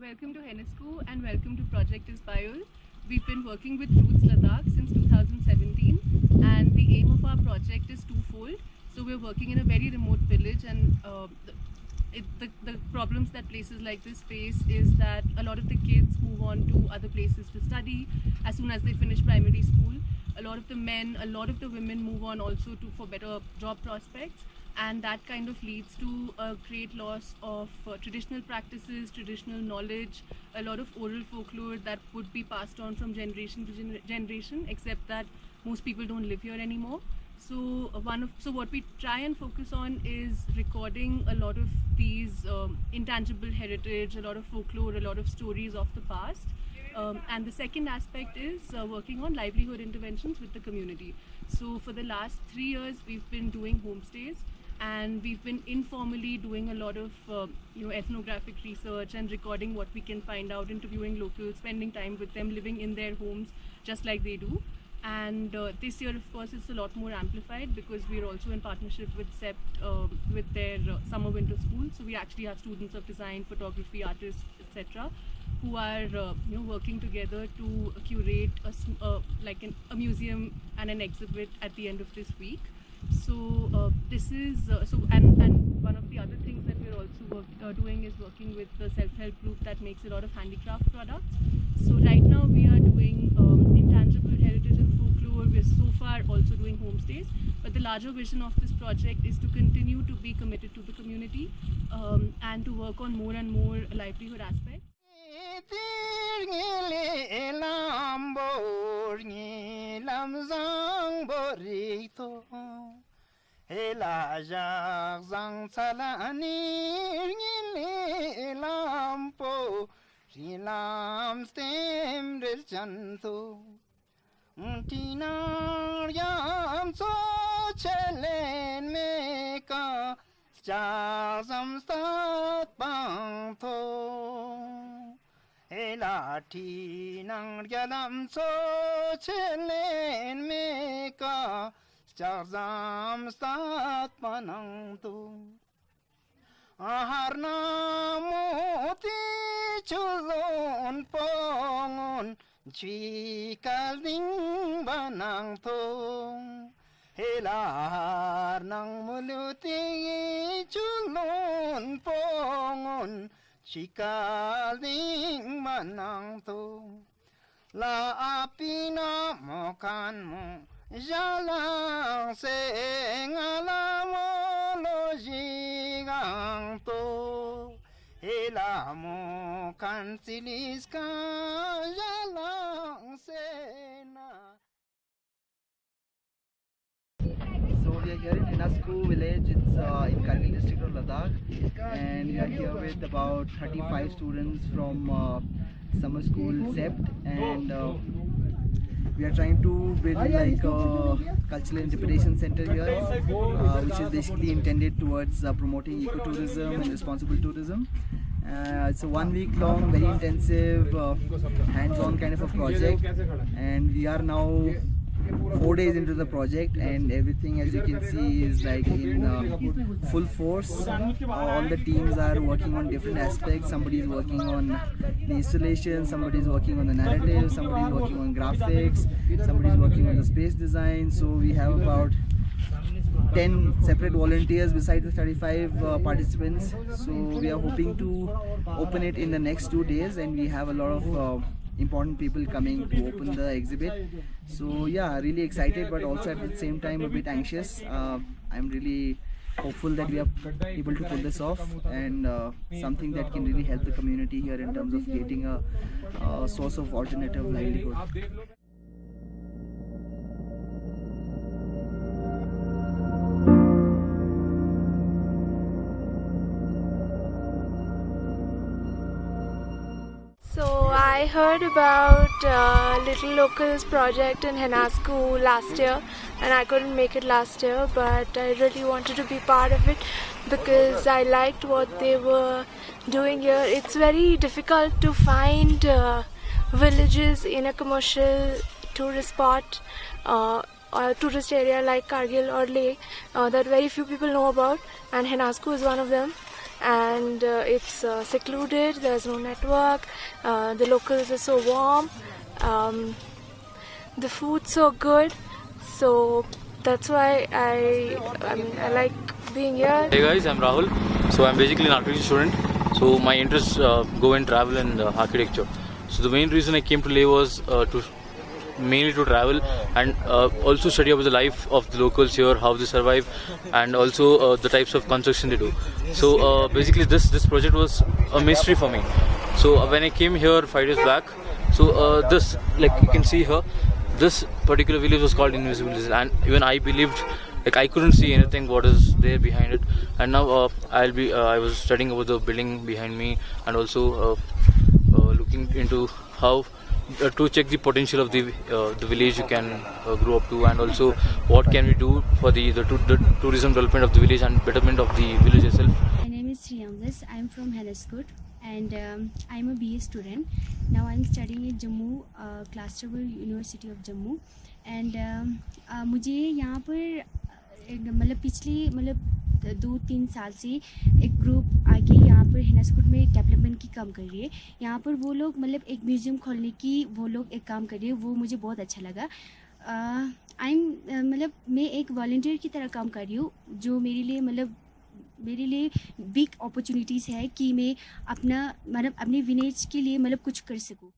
welcome to Hennesco and welcome to Project Isbayul. We've been working with Roots Ladakh since 2017 and the aim of our project is twofold. So we're working in a very remote village and the problems that places like this face is that a lot of the kids move on to other places to study as soon as they finish primary school. A lot of the men, a lot of the women move on also for better job prospects, and that kind of leads to a great loss of traditional practices, traditional knowledge, a lot of oral folklore that would be passed on from generation to generation, except that most people don't live here anymore. So what we try and focus on is recording a lot of these intangible heritage, a lot of folklore, a lot of stories of the past. And the second aspect is working on livelihood interventions with the community. So for the last 3 years, we've been doing homestays, and we've been informally doing a lot of ethnographic research and recording what we can find out, interviewing locals, spending time with them, living in their homes just like they do. And this year, of course, it's a lot more amplified because we're also in partnership with CEPT with their summer winter school. So we actually have students of design, photography, artists, etc., who are working together to curate a museum and an exhibit at the end of this week. So this is and one of the other things that we're also doing is working with the self-help group that makes a lot of handicraft products. So right now we are doing intangible heritage and folklore. We're so far also doing homestays, but the larger vision of this project is to continue to be committed to the community and to work on more and more livelihood aspects. Elati nang yalam so chelen meka charzam stat panang tu aharna moti chulon pongon chikal ding banang tu helar nang muluti chulon pongon Chikaling manang tu la apina mokan mo jalang se ngalamo lojigang tu hela mo kan silis ka jalang se na. So we are here in Hennesco village. It's in Kargil district of Ladakh, and we are here with about 35 students from summer school CEPT, and we are trying to build like a cultural interpretation center here, which is basically intended towards promoting ecotourism and responsible tourism. It's a 1 week long, very intensive, hands-on kind of a project, and we are now 4 days into the project, and everything, as you can see, is like in full force. All the teams are working on different aspects. Somebody is working on the installation, somebody is working on the narrative, somebody is working on graphics, somebody is working on the space design. So we have about 10 separate volunteers besides the 35 participants. So we are hoping to open it in the next 2 days, and we have a lot of important people coming to open the exhibit. So yeah, really excited, but also at the same time a bit anxious. I'm really hopeful that we are able to pull this off, and something that can really help the community here in terms of getting a source of alternative livelihood. So I heard about Little Locals project in Hennesco last year, and I couldn't make it last year, but I really wanted to be part of it because I liked what they were doing here. It's very difficult to find villages in a commercial tourist spot or a tourist area like Kargil or Leh that very few people know about, and Hennesco is one of them. and it's secluded. There's no network. The locals are so warm. The food's so good. So that's why I like being here. Hey guys, I'm Rahul. So I'm basically an architecture student. So my interests go in travel and architecture. So the main reason I came to Leh was mainly to travel and also study about the life of the locals here, how they survive, and also the types of construction they do. So basically this project was a mystery for me. So when I came here 5 years back, so this, like you can see here, this particular village was called Invisible Village, and even I believed, like I couldn't see anything what is there behind it. And now I was studying about the building behind me, and also looking into how to check the potential of the village you can grow up to, and also what can we do for the tourism development of the village and betterment of the village itself. My name is Sriyamdas. I'm from Hennaskut and I'm a BA student. Now I'm studying in Jammu, Clasterville University of Jammu. And मुझे यहाँ पर मतलब पिछले 2-3 साल से एक group आके यहाँ पर हेनास्कुट में डेवलपमेंट की काम कर रही है. यहाँ पर वो लोग मतलब एक म्यूज़ियम खोलने की वो लोग एक काम कर रही है. वो मुझे बहुत अच्छा लगा. मतलब मैं एक वॉलंटियर की तरह काम कर रही हूँ, जो मेरे लिए बिग अपॉर्चुनिटीज़ है कि मैं अपने विलेज के लिए मतलब कुछ कर सकूँ.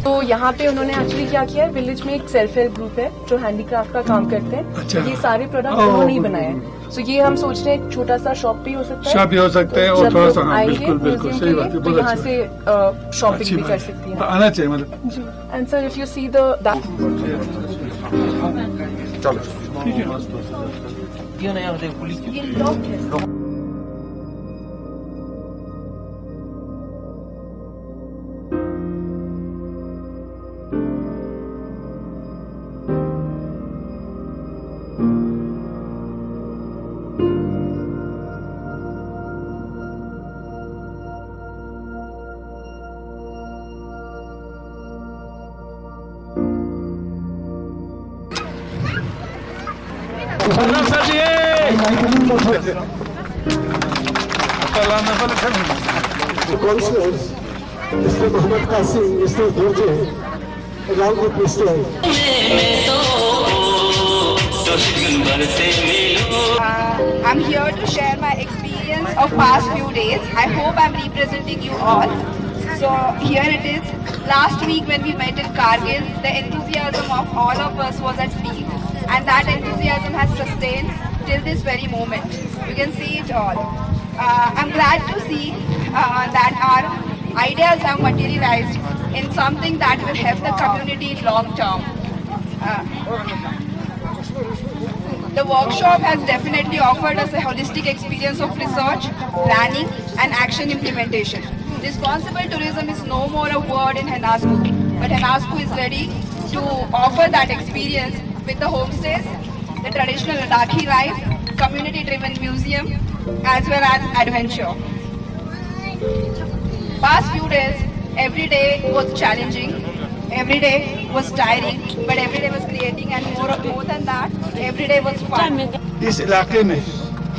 तो यहाँ पे उन्होंने एक्चुअली क्या किया है, विलेज में एक सेल्फ हेल्प ग्रुप है जो हैंडीक्राफ्ट का काम करते हैं. अच्छा. ये सारे प्रोडक्ट उन्होंने ही बनाए हैं. सो ये हम सोच रहे हैं एक छोटा सा शॉप भी हो सकता है. शॉप भी हो सकते हैं और थोड़ा सा बिल्कुल बिल्कुल सही बात है. तो यहाँ से शॉपिंग भी कर सकती है. आना चाहिए मतलब. जी. And sir if you see the चलो Mr. Muhammad Qasim, Mr. Durje, along with Mr. I'm here to share my experience of past few days. I hope I'm representing you all. So here it is. Last week when we met in Kargil, the enthusiasm of all of us was at peak, and that enthusiasm has sustained till this very moment. You can see it all. I'm glad to see that our ideas have materialized in something that will help the community long term. The workshop has definitely offered us a holistic experience of research, planning and action implementation. Responsible tourism is no more a word in Hennaskut, but Hennaskut is ready to offer that experience with the homestays, the traditional Ladakhi life, community-driven museum, as well as adventure. Past few days, every day was challenging, every day was tiring, but every day was creating, and more than that, every day was fun. इस इलाके में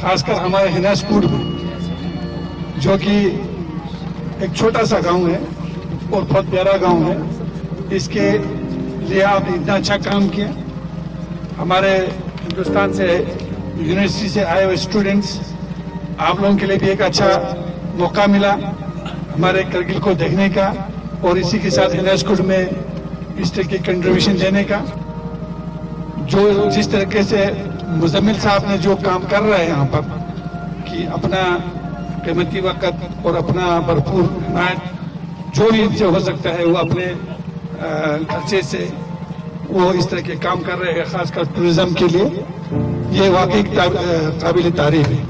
खासकर हमारे हेनास्कुट में, जो कि एक छोटा सा गांव है और बहुत प्यारा गांव है, इसके लिए आपने इतना अच्छा काम किया. हमारे हिंदुस्तान से यूनिवर्सिटी से आए हुए स्टूडेंट्स, आप लोगों के लिए भी एक अच्छा मौका मिला हमारे करगिल को देखने का, और इसी के साथ हेनास्कुट में इस तरह की कंट्रीब्यूशन देने का. जो जिस तरीके से मुजम्मिल साहब ने जो काम कर रहे हैं यहाँ पर, कि अपना कीमती वक्त और अपना भरपूर जो भी इनसे हो सकता है वो अपने खर्चे से वो इस तरह के काम कर रहे हैं, खासकर टूरिज्म के लिए। ये वाकई काबिल तारीफ है।